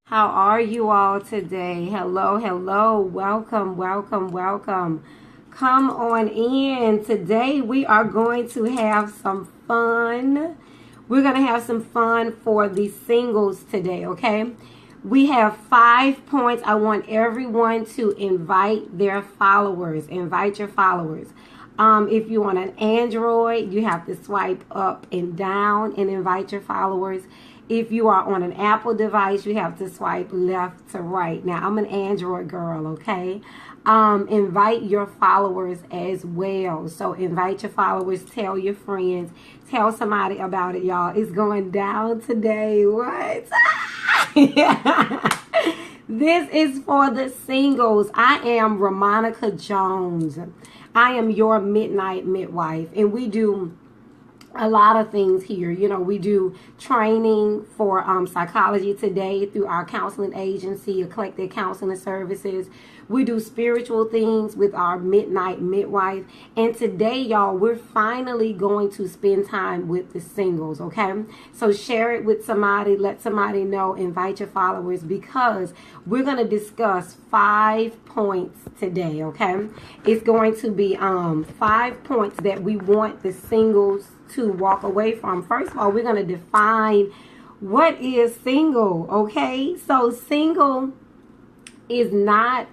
How are you all today? Hello, hello. Welcome, welcome, welcome. Come on in. Today we are going to have some fun. We're going to have some fun for the singles today, okay? We have 5 points. I want everyone to invite their followers. Invite your followers. If you want an Android, you have to swipe up and down and invite your followers. If you are on an Apple device, you have to swipe left to right. Now, I'm an Android girl, okay? Invite your followers as well. So invite your followers, tell your friends, tell somebody about it, y'all. It's going down today. What? This is for the singles. I am Romonica Jones. I am your midnight midwife, and we do a lot of things here. You know, we do training for psychology today through our counseling agency, Eclectic Counseling Services. We do spiritual things with our midnight midwife. And today, y'all, we're finally going to spend time with the singles, okay? So share it with somebody, let somebody know, invite your followers, because we're going to discuss 5 points today, okay? It's going to be 5 points that we want the singles to walk away from. First of all, we're going to define what is single, okay? So single is not,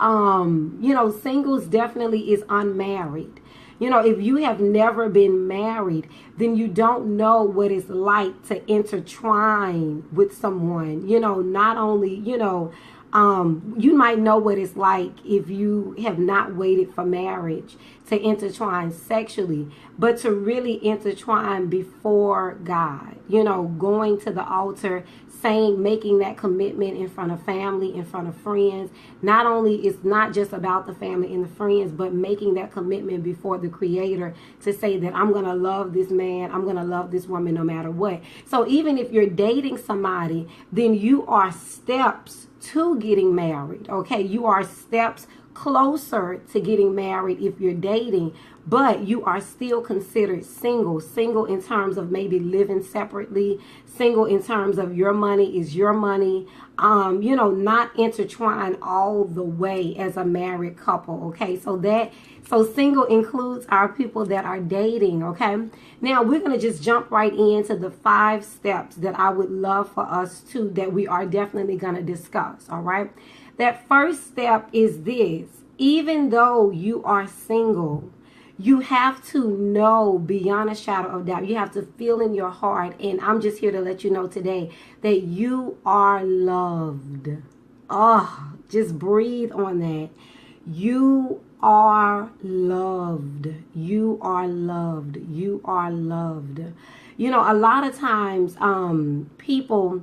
singles definitely is unmarried. You know, if you have never been married, then you don't know what it's like to intertwine with someone. You know, not only, you might know what it's like if you have not waited for marriage to intertwine sexually, but to really intertwine before God, going to the altar, making that commitment in front of family, in front of friends. Not only, it's not just about the family and the friends, but making that commitment before the Creator to say that I'm going to love this man, I'm going to love this woman no matter what. So even if you're dating somebody, then you are steps to getting married, okay? You are steps closer to getting married if you're dating, but you are still considered single. Single in terms of maybe living separately, single in terms of your money is your money, not intertwined all the way as a married couple, okay? So single includes our people that are dating, okay? Now we're going to just jump right into the 5 steps that I would love for us that we are definitely going to discuss, all right? That first step is this: even though you are single, you have to know beyond a shadow of doubt. You have to feel in your heart, and I'm just here to let you know today that you are loved. Oh, just breathe on that. You are loved. You are loved. You are loved. You know, a lot of times people,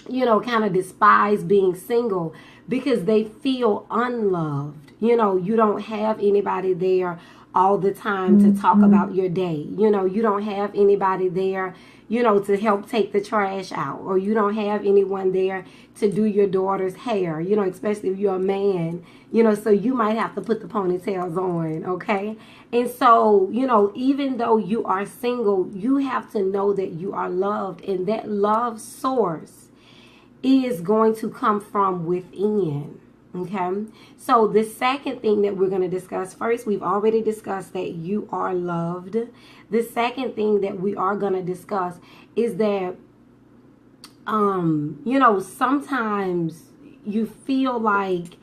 kind of despise being single because they feel unloved. You don't have anybody there all the time to talk about your day. You don't have anybody there, to help take the trash out, or you don't have anyone there to do your daughter's hair, especially if you're a man, so you might have to put the ponytails on, okay? And so, even though you are single, you have to know that you are loved, and that love source is going to come from within. Okay, so the second thing that we're going to discuss, first, we've already discussed that you are loved. The second thing that we are going to discuss is that, sometimes you feel like,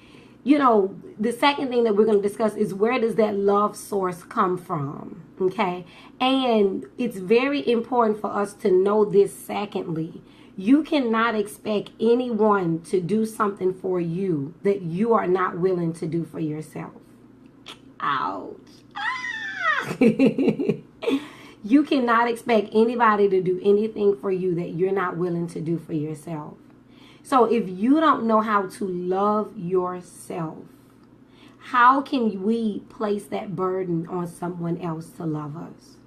the second thing that we're going to discuss is, where does that love source come from? Okay, and it's very important for us to know this. Secondly, you cannot expect anyone to do something for you that you are not willing to do for yourself. Ouch. Ah! You cannot expect anybody to do anything for you that you're not willing to do for yourself. So if you don't know how to love yourself, how can we place that burden on someone else to love us?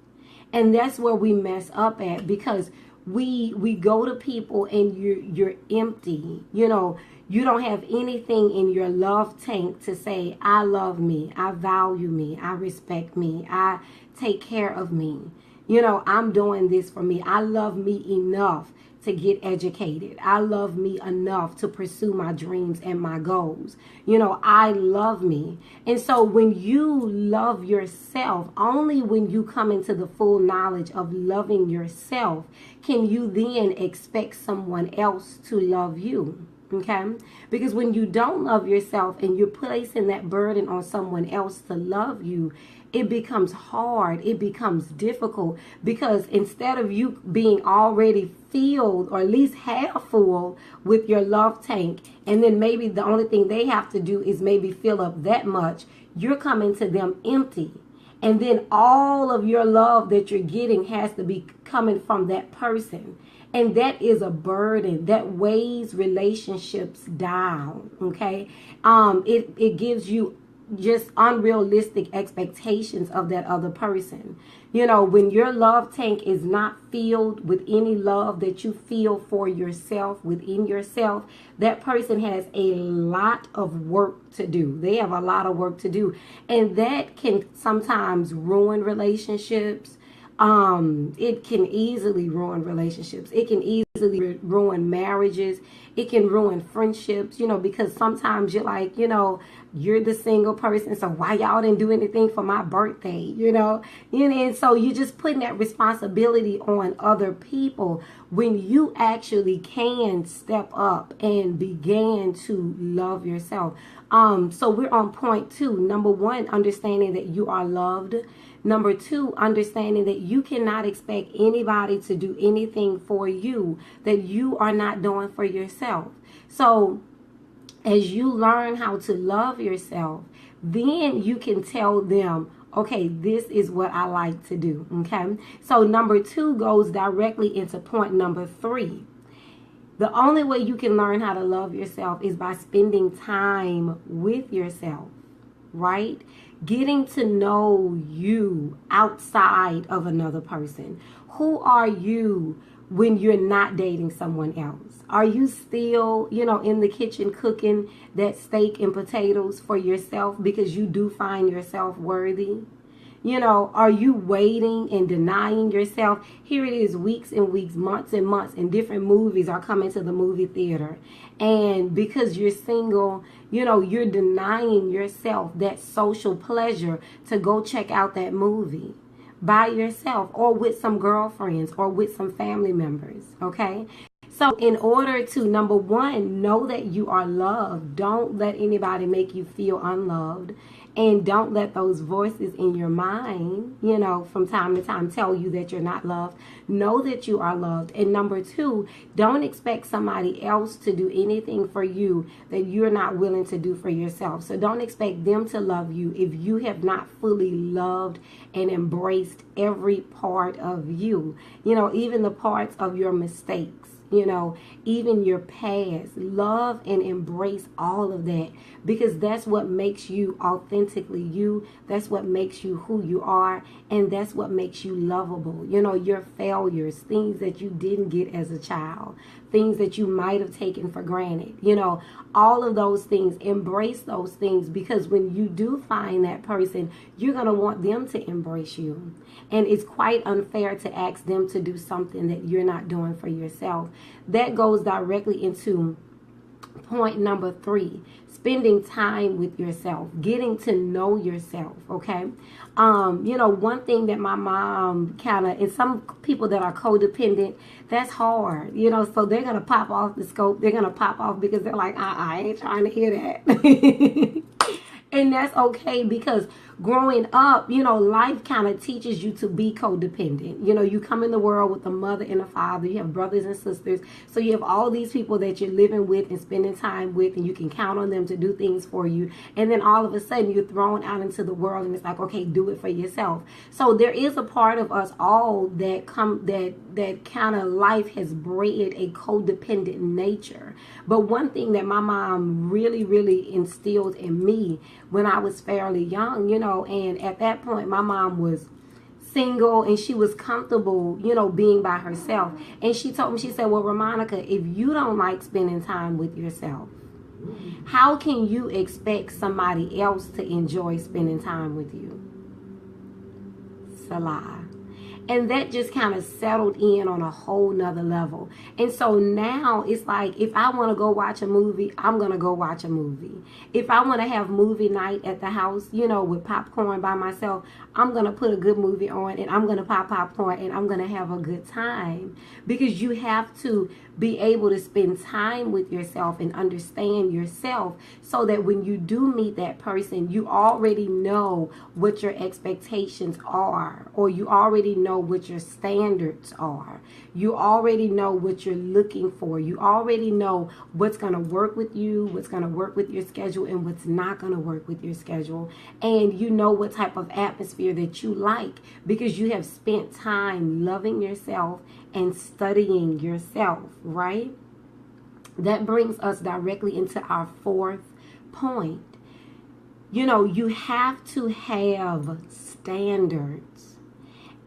And that's where we mess up at, because we go to people and you're empty. You don't have anything in your love tank to say, I love me, I value me, I respect me, I take care of me. I'm doing this for me. I love me enough to get educated. I love me enough to pursue my dreams and my goals. You know, I love me. And so when you love yourself, only when you come into the full knowledge of loving yourself can you then expect someone else to love you. Okay? Because when you don't love yourself and you're placing that burden on someone else to love you, it becomes hard. It becomes difficult, because instead of you being already filled, or at least half full, with your love tank, and then maybe the only thing they have to do is maybe fill up that much, you're coming to them empty. And then all of your love that you're getting has to be coming from that person. And that is a burden that weighs relationships down. Okay. It gives you just unrealistic expectations of that other person. You know, when your love tank is not filled with any love that you feel for yourself, within yourself, that person has a lot of work to do. They have a lot of work to do. And that can sometimes ruin relationships. It can easily ruin relationships. It can easily ruin marriages. It can ruin friendships, you know, because sometimes you're like, you know, you're the single person, so why y'all didn't do anything for my birthday, you know? And so you're just putting that responsibility on other people when you actually can step up and begin to love yourself. So we're on point 2. Number 1, understanding that you are loved. Number 2, understanding that you cannot expect anybody to do anything for you that you are not doing for yourself. So as you learn how to love yourself, then you can tell them, okay, this is what I like to do. Okay. So number 2 goes directly into point number 3. The only way you can learn how to love yourself is by spending time with yourself, right? Getting to know you outside of another person. Who are you when you're not dating someone else? Are you still, you know, in the kitchen cooking that steak and potatoes for yourself because you do find yourself worthy? You know, are you waiting and denying yourself? Here it is, weeks and weeks, months and months, and different movies are coming to the movie theater. And because you're single, you know, you're denying yourself that social pleasure to go check out that movie by yourself, or with some girlfriends, or with some family members. Okay. So in order to, number 1, know that you are loved. Don't let anybody make you feel unloved. And don't let those voices in your mind, you know, from time to time tell you that you're not loved. Know that you are loved. And number 2, don't expect somebody else to do anything for you that you're not willing to do for yourself. So don't expect them to love you if you have not fully loved and embraced every part of you. You know, even the parts of your mistakes. You know, even your past. Love and embrace all of that, because that's what makes you authentically you. That's what makes you who you are, and that's what makes you lovable. You know, your failures, things that you didn't get as a child, things that you might have taken for granted. You know, all of those things, embrace those things, because when you do find that person, you're going to want them to embrace you. And it's quite unfair to ask them to do something that you're not doing for yourself. That goes directly into point number 3, spending time with yourself, getting to know yourself. Okay. You know, one thing that my mom and some people that are codependent, that's hard, you know, so they're going to pop off the scope. They're going to pop off because they're like, I ain't trying to hear that. And that's okay, because growing up, you know, life kind of teaches you to be codependent. You know, you come in the world with a mother and a father. You have brothers and sisters. So you have all these people that you're living with and spending time with, and you can count on them to do things for you. And then all of a sudden you're thrown out into the world, and it's like, okay, do it for yourself. So there is a part of us all that kind of life has bred a codependent nature. But one thing that my mom really, really instilled in me when I was fairly young, you know, and at that point my mom was single and she was comfortable, you know, being by herself. And she told me, she said, well, Romonica, if you don't like spending time with yourself, how can you expect somebody else to enjoy spending time with you? It's a lie. And that just kind of settled in on a whole nother level. And so now it's like, if I want to go watch a movie, I'm going to go watch a movie. If I want to have movie night at the house, you know, with popcorn by myself, I'm going to put a good movie on and I'm going to pop popcorn and I'm going to have a good time. Because you have to be able to spend time with yourself and understand yourself, so that when you do meet that person, you already know what your expectations are, or you already know what your standards are. You already know what you're looking for. You already know what's going to work with you, what's going to work with your schedule, and what's not going to work with your schedule. And you know what type of atmosphere that you like, because you have spent time loving yourself and studying yourself, right? That brings us directly into our fourth point. You know, you have to have standards.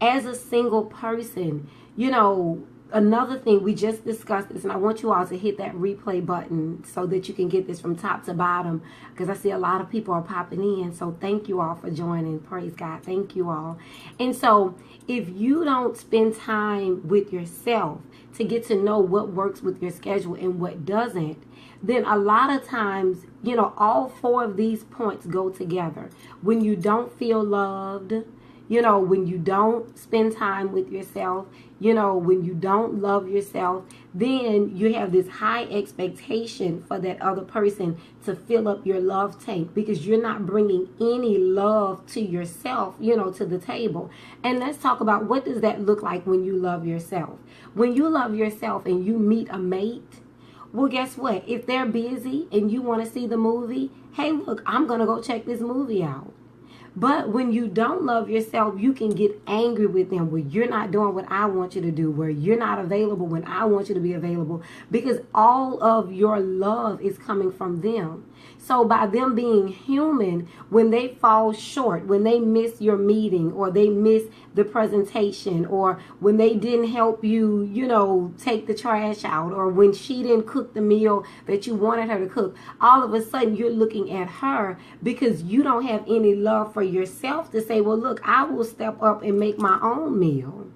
As a single person, you know, another thing, we just discussed this, and I want you all to hit that replay button so that you can get this from top to bottom, because I see a lot of people are popping in. So thank you all for joining. Praise God. Thank you all. And so if you don't spend time with yourself to get to know what works with your schedule and what doesn't, then a lot of times, you know, all four of these points go together. When you don't feel loved, you know, when you don't spend time with yourself, you know, when you don't love yourself, then you have this high expectation for that other person to fill up your love tank, because you're not bringing any love to yourself, you know, to the table. And let's talk about, what does that look like when you love yourself? When you love yourself and you meet a mate, well, guess what? If they're busy and you want to see the movie, hey, look, I'm going to go check this movie out. But when you don't love yourself, you can get angry with them, where you're not doing what I want you to do, where you're not available when I want you to be available, because all of your love is coming from them. So by them being human, when they fall short, when they miss your meeting, or they miss the presentation, or when they didn't help you, you know, take the trash out, or when she didn't cook the meal that you wanted her to cook, all of a sudden you're looking at her, because you don't have any love for yourself to say, well, look, I will step up and make my own meal.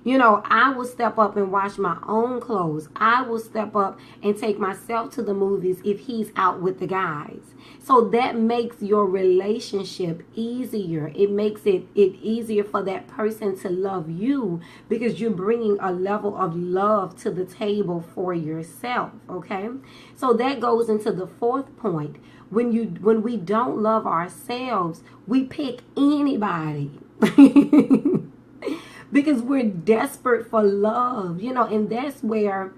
You know, I will step up and wash my own clothes. I will step up and take myself to the movies if he's out with the guys. So that makes your relationship easier. It makes it easier for that person to love you, because you're bringing a level of love to the table for yourself, okay? So that goes into the fourth point. When we don't love ourselves, we pick anybody. Because we're desperate for love, you know, and that's where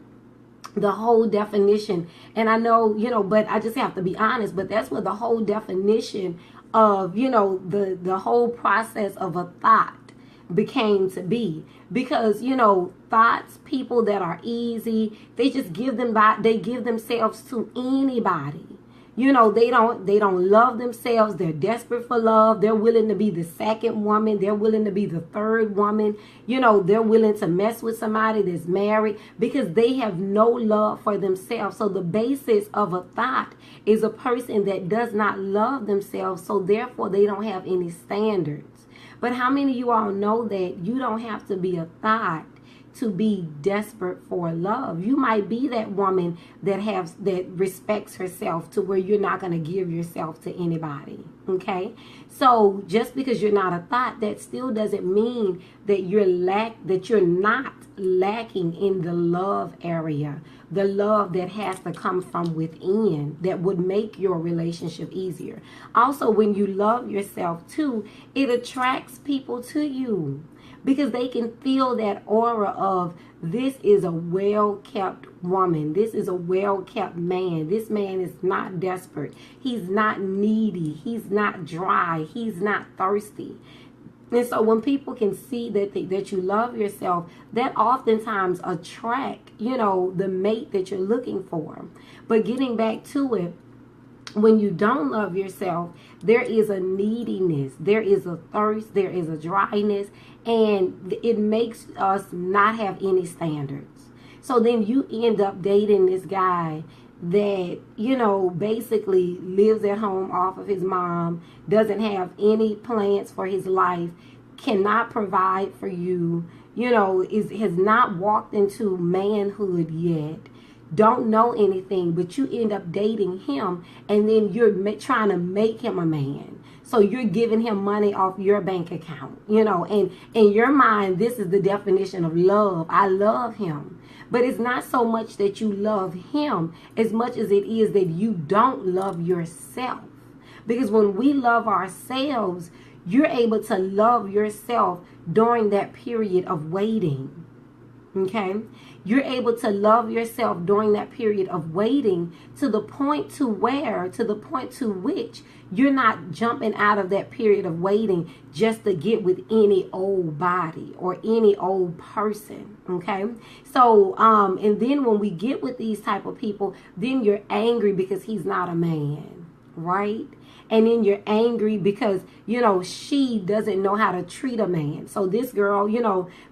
the whole definition, and I know, you know, but I just have to be honest, but that's where the whole definition of, you know, the whole process of a thought became to be. Because, you know, thoughts, people that are easy, they just give themselves to anybody. You know, they don't love themselves. They're desperate for love. They're willing to be the second woman. They're willing to be the third woman. You know, they're willing to mess with somebody that's married, because they have no love for themselves. So the basis of a thought is a person that does not love themselves. So therefore, they don't have any standards. But how many of you all know that you don't have to be a thought to be desperate for love? You might be that woman that respects herself, to where you're not going to give yourself to anybody. Okay, so just because you're not a thought, that still doesn't mean that you're not lacking in the love area, the love that has to come from within, that would make your relationship easier. Also, when you love yourself too, it attracts people to you, because they can feel that aura of, this is a well-kept woman. This is a well-kept man. This man is not desperate. He's not needy. He's not dry. He's not thirsty. And so when people can see that you love yourself, that oftentimes attract, you know, the mate that you're looking for. But getting back to it, when you don't love yourself, there is a neediness, there is a thirst, there is a dryness, and it makes us not have any standards. So then you end up dating this guy that, you know, basically lives at home off of his mom, doesn't have any plans for his life, cannot provide for you, has not walked into manhood yet, don't know anything, but you end up dating him, and then you're trying to make him a man. So you're giving him money off your bank account, and in your mind, this is the definition of love. I love him. But it's not so much that you love him as much as it is that you don't love yourself. Because when we love ourselves, you're able to love yourself during that period of waiting. Okay? You're able to love yourself during that period of waiting to the point to which you're not jumping out of that period of waiting just to get with any old body or any old person. Okay? So, and then when we get with these type of people, then you're angry because he's not a man, right? And then you're angry because, she doesn't know how to treat a man. So this girl,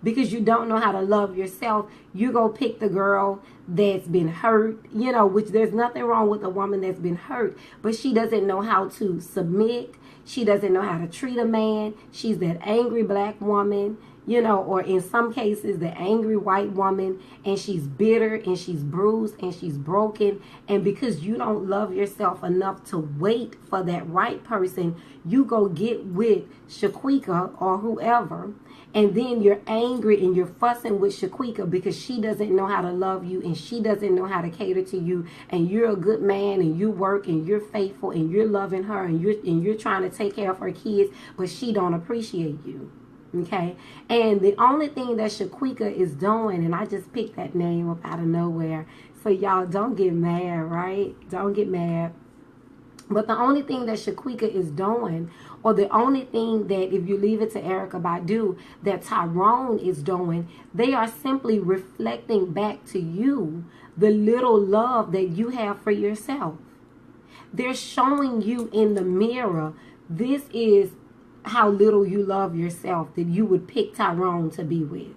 because you don't know how to love yourself, you go pick the girl that's been hurt, which there's nothing wrong with a woman that's been hurt, but she doesn't know how to submit. She doesn't know how to treat a man. She's that angry black woman, or in some cases, the angry white woman, and she's bitter and she's bruised and she's broken. And because you don't love yourself enough to wait for that right person, you go get with Shaquika or whoever, and then you're angry and you're fussing with Shaquika because she doesn't know how to love you and she doesn't know how to cater to you, and you're a good man and you work and you're faithful and you're loving her and you're trying to take care of her kids, but she don't appreciate you. Okay, and the only thing that Shaquika is doing, and I just picked that name up out of nowhere, so y'all don't get mad, right? Don't get mad. But the only thing that Shaquika is doing, or the only thing that, if you leave it to Erykah Badu, that Tyrone is doing, they are simply reflecting back to you the little love that you have for yourself. They're showing you in the mirror, this is how little you love yourself that you would pick Tyrone to be with.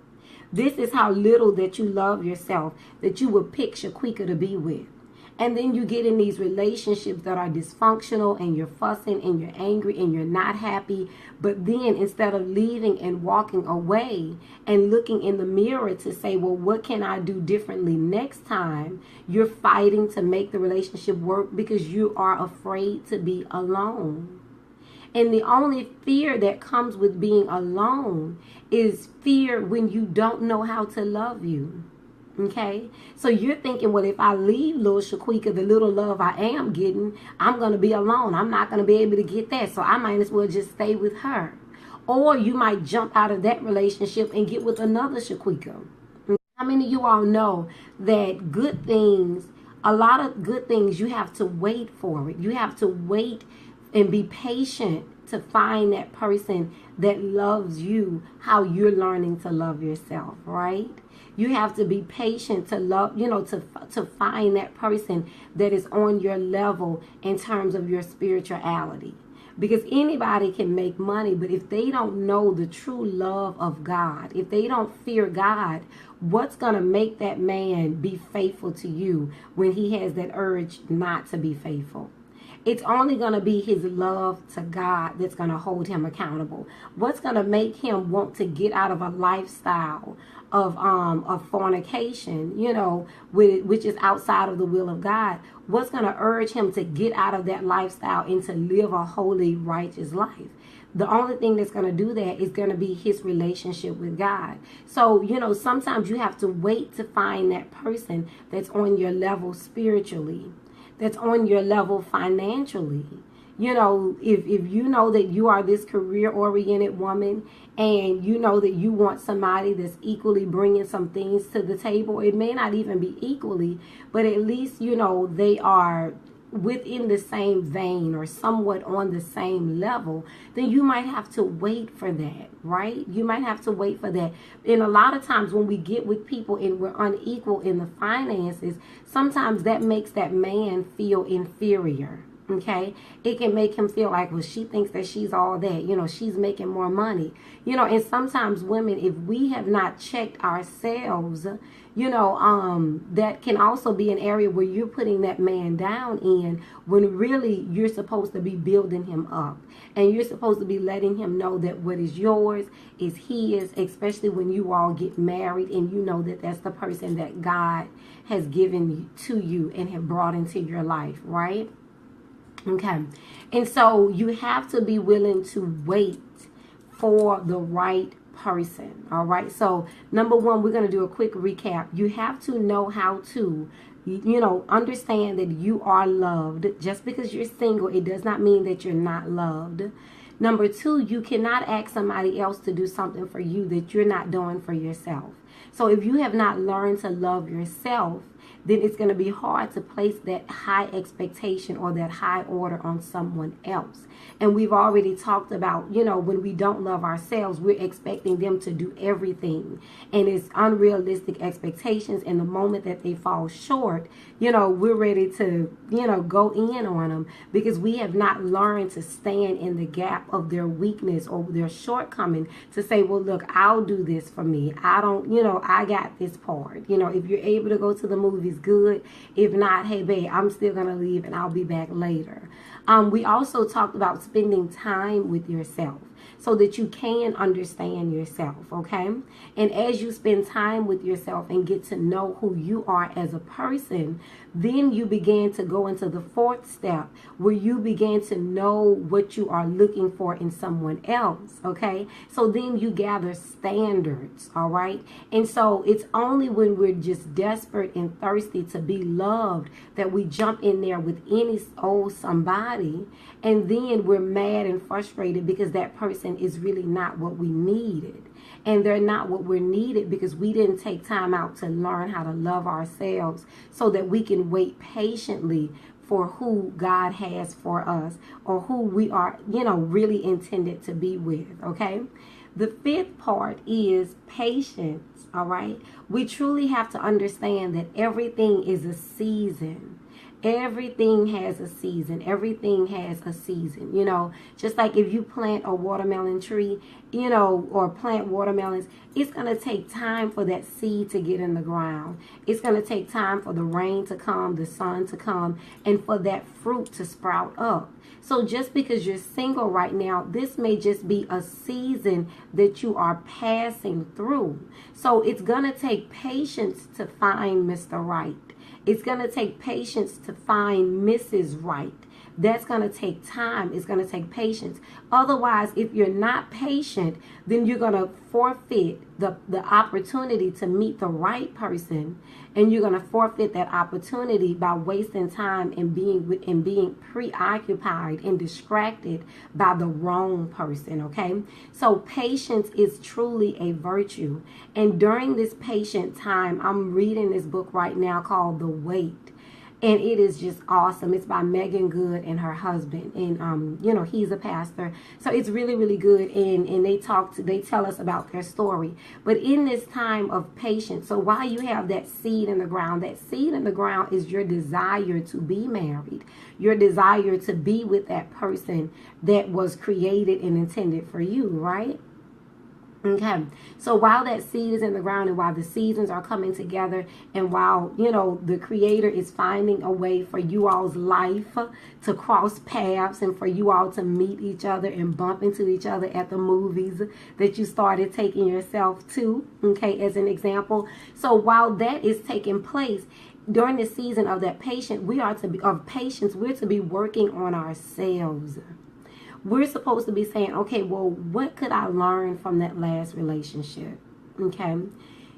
This is how little that you love yourself that you would pick Shaquika to be with. And then you get in these relationships that are dysfunctional, and you're fussing and you're angry and you're not happy. But then instead of leaving and walking away and looking in the mirror to say, well, what can I do differently next time? You're fighting to make the relationship work because you are afraid to be alone. And the only fear that comes with being alone is fear when you don't know how to love you. Okay? So you're thinking, well, if I leave little Shaquika, the little love I am getting, I'm going to be alone. I'm not going to be able to get that. So I might as well just stay with her. Or you might jump out of that relationship and get with another Shaquika. How many of you all know that good things, a lot of good things, you have to wait for it. You have to wait and be patient to find that person that loves you how you're learning to love yourself, right? You have to be patient to love, to find that person that is on your level in terms of your spirituality. Because anybody can make money, but if they don't know the true love of God, if they don't fear God, what's going to make that man be faithful to you when he has that urge not to be faithful? It's only going to be his love to God that's going to hold him accountable. What's going to make him want to get out of a lifestyle of fornication, which is outside of the will of God? What's going to urge him to get out of that lifestyle and to live a holy, righteous life? The only thing that's going to do that is going to be his relationship with God. So, sometimes you have to wait to find that person that's on your level spiritually, that's on your level financially. If you know that you are this career-oriented woman and you know that you want somebody that's equally bringing some things to the table, it may not even be equally, but at least, they are within the same vein or somewhat on the same level, then you might have to wait for that, right? You might have to wait for that. And a lot of times when we get with people and we're unequal in the finances, sometimes that makes that man feel inferior. Okay, it can make him feel like, well, she thinks that she's all that, she's making more money, and sometimes women, if we have not checked ourselves, that can also be an area where you're putting that man down in, when really you're supposed to be building him up, and you're supposed to be letting him know that what is yours is his, especially when you all get married and you know that that's the person that God has given to you and have brought into your life, right? Okay, and so you have to be willing to wait for the right person. All right, so number one, we're going to do a quick recap. You have to know how to, understand that you are loved. Just because you're single, it does not mean that you're not loved. Number two, you cannot ask somebody else to do something for you that you're not doing for yourself. So if you have not learned to love yourself, then it's going to be hard to place that high expectation or that high order on someone else. And we've already talked about, when we don't love ourselves, we're expecting them to do everything. And it's unrealistic expectations. And the moment that they fall short, we're ready to, go in on them, because we have not learned to stand in the gap of their weakness or their shortcoming to say, well, look, I'll do this for me. I don't, I got this part. If you're able to go to the movies, good. If not, hey, babe, I'm still going to leave and I'll be back later. We also talked about spending time with yourself so that you can understand yourself, okay? And as you spend time with yourself and get to know who you are as a person, then you begin to go into the fourth step, where you begin to know what you are looking for in someone else, okay? So then you gather standards, all right? And so it's only when we're just desperate and thirsty to be loved that we jump in there with any old somebody, and then we're mad and frustrated because that person is really not what we needed. And they're not what we're needed because we didn't take time out to learn how to love ourselves so that we can wait patiently for who God has for us, or who we are, really intended to be with, okay? The fifth part is patience, all right? We truly have to understand that everything is a season. Everything has a season. Everything has a season. Just like if you plant a watermelon tree, or plant watermelons, it's going to take time for that seed to get in the ground. It's going to take time for the rain to come, the sun to come, and for that fruit to sprout up. So just because you're single right now, this may just be a season that you are passing through. So it's going to take patience to find Mr. Right. It's going to take patience to find Mrs. Right. That's going to take time. It's going to take patience. Otherwise, if you're not patient, then you're going to forfeit the opportunity to meet the right person, and you're going to forfeit that opportunity by wasting time and being preoccupied and distracted by the wrong person, okay? So patience is truly a virtue. And during this patient time, I'm reading this book right now called The Wait. And it is just awesome. It's by Megan Good and her husband. And, he's a pastor. So it's really, really good. And they tell us about their story. But in this time of patience, so while you have that seed in the ground is your desire to be married. Your desire to be with that person that was created and intended for you, right? Okay, so while that seed is in the ground, and while the seasons are coming together, and while, the Creator is finding a way for you all's life to cross paths, and for you all to meet each other and bump into each other at the movies that you started taking yourself to, okay, as an example. So while that is taking place, during the season of that patience, we're to be working on ourselves. We're supposed to be saying, okay, well, what could I learn from that last relationship? Okay.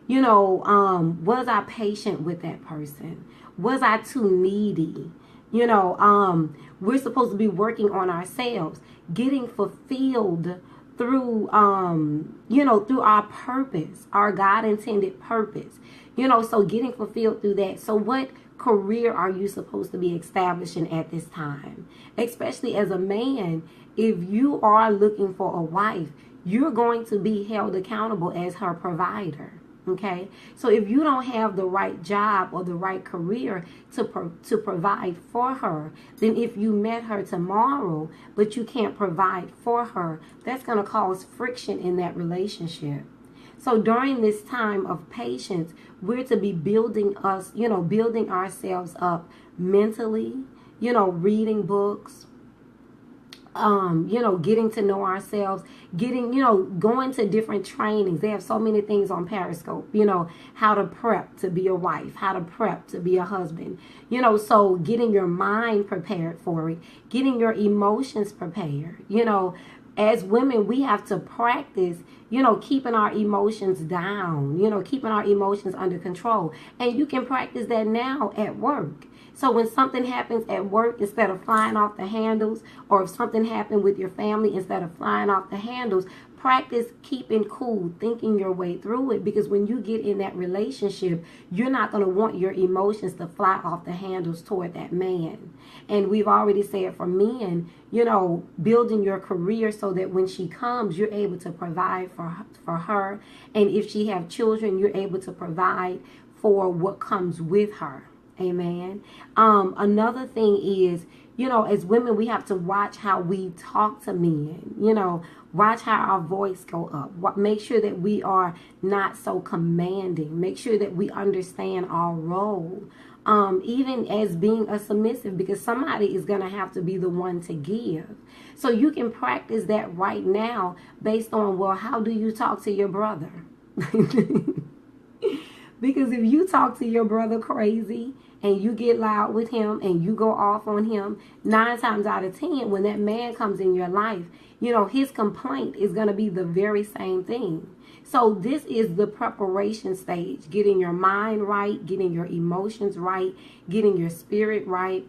Was I patient with that person? Was I too needy? We're supposed to be working on ourselves, getting fulfilled through, through our purpose, our God intended purpose, so getting fulfilled through that. So what career are you supposed to be establishing at this time? Especially as a man, if you are looking for a wife, you're going to be held accountable as her provider. Okay, so if you don't have the right job or the right career to provide for her, then if you met her tomorrow but you can't provide for her, that's going to cause friction in that relationship. So during this time of patience, we're to be building building ourselves up mentally, reading books, getting to know ourselves, going to different trainings. They have so many things on Periscope, how to prep to be a wife, how to prep to be a husband, so getting your mind prepared for it, getting your emotions prepared, as women, we have to practice, keeping our emotions down, keeping our emotions under control. And you can practice that now at work. So when something happens at work, instead of flying off the handles, or if something happened with your family, instead of flying off the handles, practice keeping cool, thinking your way through it. Because when you get in that relationship, you're not going to want your emotions to fly off the handles toward that man. And we've already said for men, building your career so that when she comes, you're able to provide for her. And if she have children, you're able to provide for what comes with her. Amen. Another thing is, as women, we have to watch how we talk to men, watch how our voice go up. Make sure that we are not so commanding. Make sure that we understand our role, even as being a submissive, because somebody is going to have to be the one to give. So you can practice that right now based on, well, how do you talk to your brother? Because if you talk to your brother crazy and you get loud with him and you go off on him, 9 times out of 10, when that man comes in your life, his complaint is going to be the very same thing. So this is the preparation stage, getting your mind right, getting your emotions right, getting your spirit right,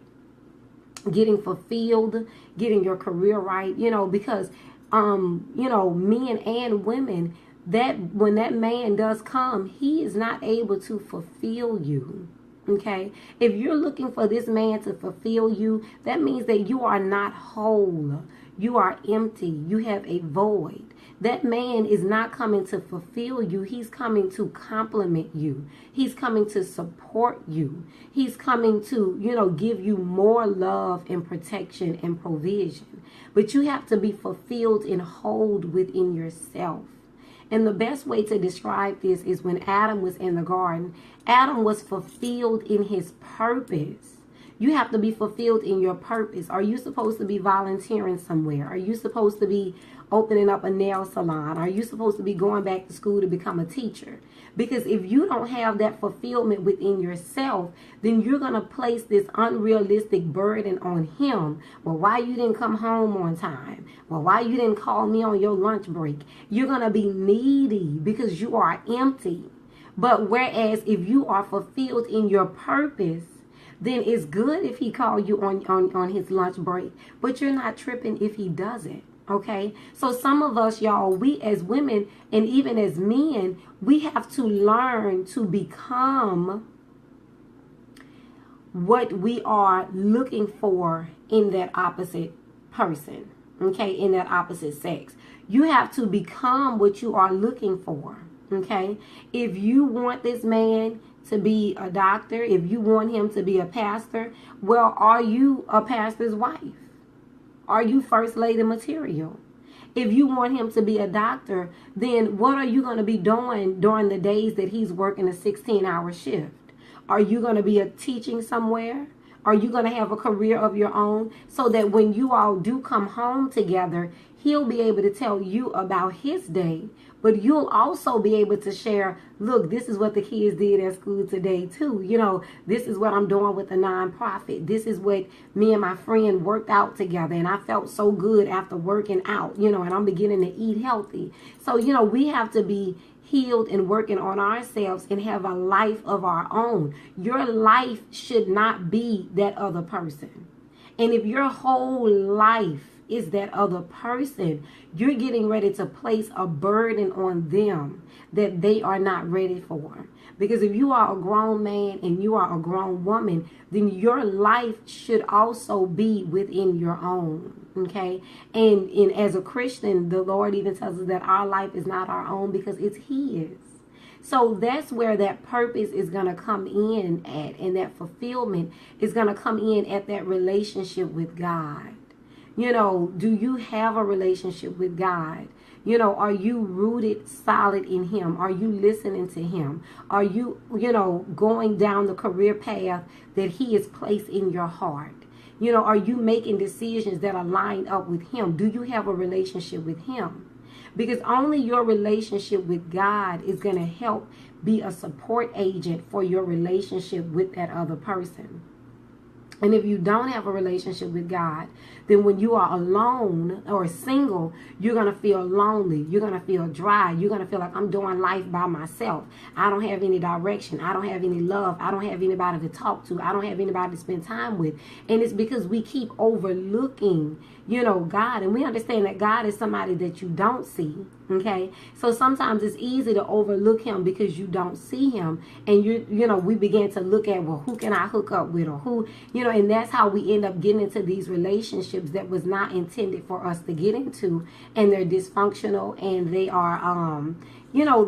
getting fulfilled, getting your career right, because, men and women, that when that man does come, he is not able to fulfill you. Okay, if you're looking for this man to fulfill you, that means that you are not whole. You are empty. You have a void. That man is not coming to fulfill you. He's coming to compliment you. He's coming to support you. He's coming to, give you more love and protection and provision. But you have to be fulfilled and whole within yourself. And the best way to describe this is when Adam was in the garden, Adam was fulfilled in his purpose. You have to be fulfilled in your purpose. Are you supposed to be volunteering somewhere? Are you supposed to be opening up a nail salon? Are you supposed to be going back to school to become a teacher? Because if you don't have that fulfillment within yourself, then you're going to place this unrealistic burden on him. Well, why you didn't come home on time? Well, why you didn't call me on your lunch break? You're going to be needy because you are empty. But whereas if you are fulfilled in your purpose, then it's good if he called you on his lunch break, but you're not tripping if he doesn't. Okay, so some of us, y'all, we as women and even as men, we have to learn to become what we are looking for in that opposite person. Okay, in that opposite sex. You have to become what you are looking for. Okay, if you want this man to be a doctor, if you want him to be a pastor, well, are you a pastor's wife? Are you first lady material? If you want him to be a doctor, then what are you going to be doing during the days that he's working a 16-hour shift? Are you going to be teaching somewhere? Are you going to have a career of your own so that when you all do come home together, he'll be able to tell you about his day, but you'll also be able to share, look, this is what the kids did at school today too. This is what I'm doing with the nonprofit. This is what me and my friend worked out together, and I felt so good after working out, and I'm beginning to eat healthy. So, we have to be healed and working on ourselves and have a life of our own. Your life should not be that other person. And if your whole life is that other person, you're getting ready to place a burden on them that they are not ready for. Because if you are a grown man and you are a grown woman, then your life should also be within your own. Okay? And as a Christian, the Lord even tells us that our life is not our own because it's His. So that's where that purpose is going to come in at, and that fulfillment is going to come in at that relationship with God. Do you have a relationship with God? Are you rooted solid in him? Are you listening to him? Are you, going down the career path that he has placed in your heart? Are you making decisions that are lined up with him? Do you have a relationship with him? Because only your relationship with God is going to help be a support agent for your relationship with that other person. And if you don't have a relationship with God, then when you are alone or single, you're going to feel lonely. You're going to feel dry. You're going to feel like, I'm doing life by myself. I don't have any direction. I don't have any love. I don't have anybody to talk to. I don't have anybody to spend time with. And it's because we keep overlooking, God. And we understand that God is somebody that you don't see. Okay. So sometimes it's easy to overlook him because you don't see him. And we begin to look at, well, who can I hook up with, or who, and that's how we end up getting into these relationships that was not intended for us to get into, and they're dysfunctional, and they are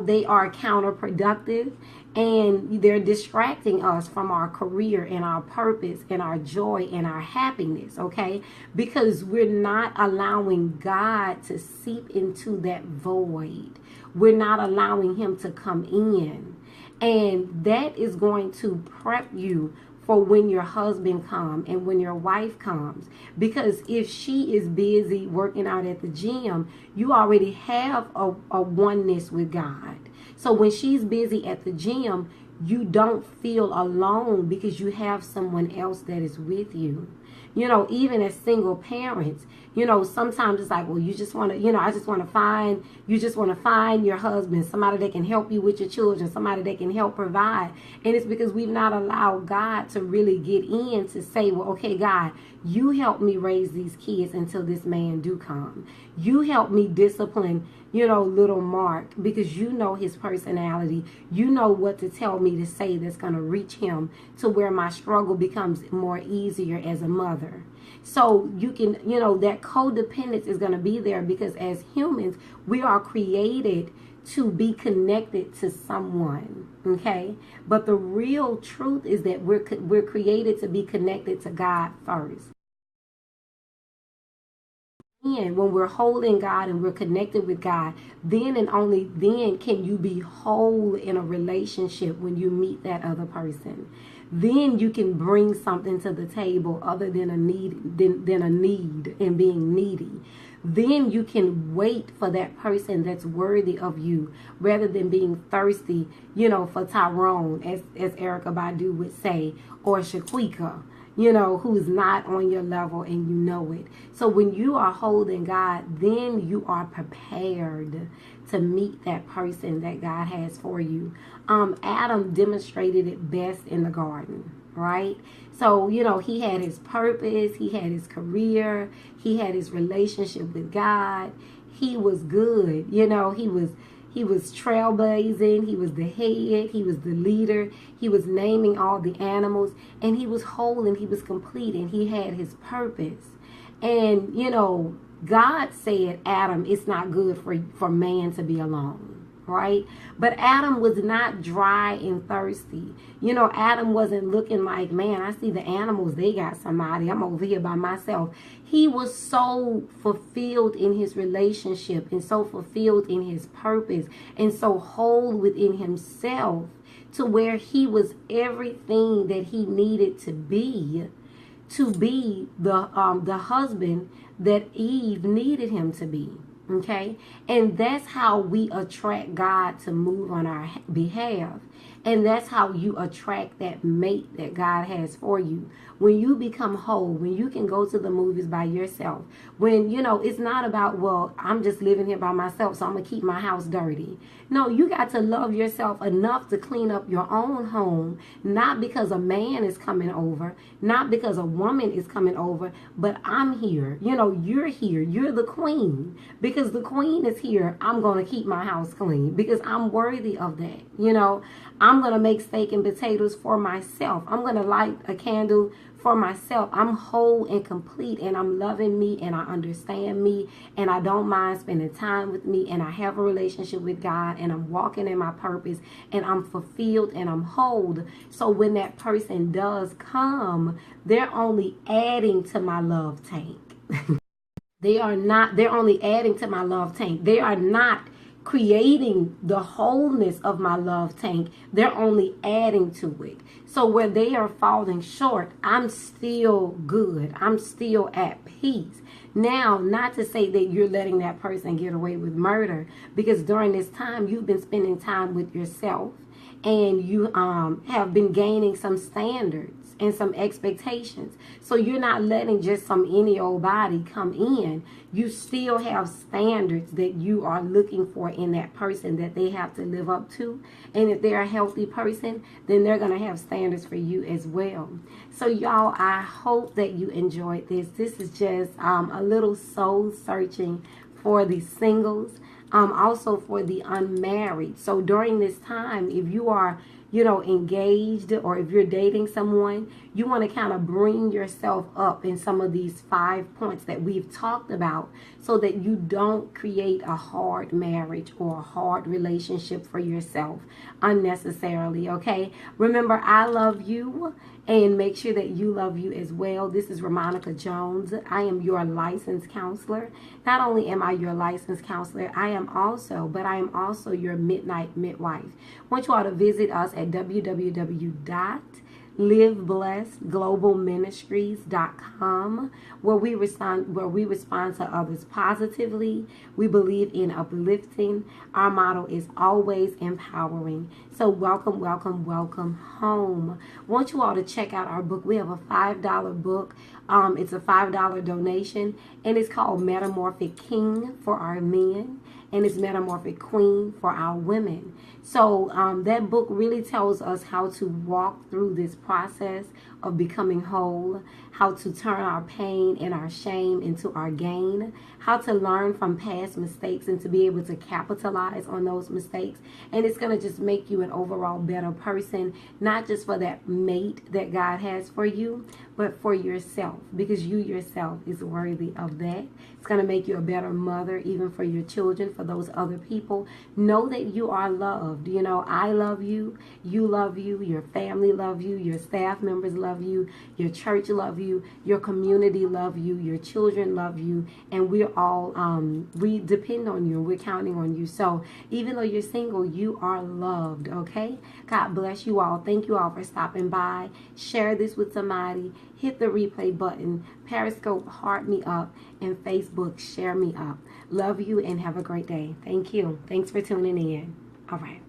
they are counterproductive, and they're distracting us from our career and our purpose and our joy and our happiness, okay? Because we're not allowing God to seep into that void. We're not allowing him to come in. And that is going to prep you for when your husband comes and when your wife comes. Because if she is busy working out at the gym, you already have a oneness with God. So when she's busy at the gym, you don't feel alone because you have someone else that is with you. Even as single parents, sometimes it's like, well, you just want to, you just want to find your husband, somebody that can help you with your children, somebody that can help provide. And it's because we've not allowed God to really get in to say, well, okay, God, you help me raise these kids until this man do come. You help me discipline, little Mark, because you know his personality. You know what to tell me to say that's going to reach him to where my struggle becomes more easier as a mother. So you can, that codependence is going to be there because as humans, we are created to be connected to someone, okay? But the real truth is that we're created to be connected to God first. And when we're holding God and we're connected with God, then and only then can you be whole in a relationship when you meet that other person. Then you can bring something to the table other than a need, than a need and being needy. Then you can wait for that person that's worthy of you rather than being thirsty, for Tyrone, as Erykah Badu would say, or Shaquika, who's not on your level and you know it. So when you are holding God, then you are prepared to meet that person that God has for you. Adam demonstrated it best in the garden, right? So, he had his purpose, he had his career, he had his relationship with God. He was good, he was trailblazing, he was the head, he was the leader, he was naming all the animals, and he was whole and he was complete and he had his purpose. And, God said, Adam, it's not good for man to be alone, right? But Adam was not dry and thirsty. Adam wasn't looking like, man, I see the animals, they got somebody, I'm over here by myself. He was so fulfilled in his relationship and so fulfilled in his purpose and so whole within himself to where he was everything that he needed to be the husband that Eve needed him to be. Okay, and that's how we attract God to move on our behalf. And that's how you attract that mate that God has for you. When you become whole, when you can go to the movies by yourself, when, it's not about, well, I'm just living here by myself, so I'm going to keep my house dirty. No, you got to love yourself enough to clean up your own home, not because a man is coming over, not because a woman is coming over, but I'm here. You're here. You're the queen. Because the queen is here, I'm going to keep my house clean because I'm worthy of that. I'm going to make steak and potatoes for myself. I'm going to light a candle for myself. I'm whole and complete, and I'm loving me, and I understand me, and I don't mind spending time with me, and I have a relationship with God, and I'm walking in my purpose, and I'm fulfilled, and I'm whole. So when that person does come, they're only adding to my love tank. They're only adding to my love tank. They are not creating the wholeness of my love tank. They're only adding to it. So where they are falling short, I'm still good. I'm still at peace. Now, not to say that you're letting that person get away with murder, because during this time you've been spending time with yourself, and you have been gaining some standards and some expectations. So you're not letting just some any old body come in. You still have standards that you are looking for in that person that they have to live up to. And if they're a healthy person, then they're going to have standards for you as well. So y'all, I hope that you enjoyed this. This is just a little soul searching for the singles. Also for the unmarried. So during this time, if you are, engaged, or if you're dating someone, you want to kind of bring yourself up in some of these 5 points that we've talked about, so that you don't create a hard marriage or a hard relationship for yourself unnecessarily. Okay, remember, I love you, and make sure that you love you as well. This is Romonica Jones. I am your licensed counselor. Not only am I your licensed counselor, I am also your midnight midwife. I want you all to visit us at www.liveblessedglobalministries.com, where we respond to others positively. We believe in uplifting. Our motto is always empowering. So welcome, welcome, welcome home. I want you all to check out our book. We have a $5 book. It's a $5 donation, and it's called Metamorphic King for our men, and it's Metamorphic Queen for our women. So that book really tells us how to walk through this process of becoming whole, how to turn our pain and our shame into our gain, how to learn from past mistakes and to be able to capitalize on those mistakes. And it's going to just make you an overall better person, not just for that mate that God has for you, but for yourself, because you yourself is worthy of that. It's going to make you a better mother, even for your children, for those other people. Know that you are loved. I love you, you love you, your family love you, your staff members love you, your church love you, your community love you, your children love you, and we're all, we depend on you, and we're counting on you. So even though you're single, you are loved, okay? God bless you all. Thank you all for stopping by. Share this with somebody. Hit the replay button. Periscope, heart me up, and Facebook, share me up. Love you and have a great day. Thank you. Thanks for tuning in. All right.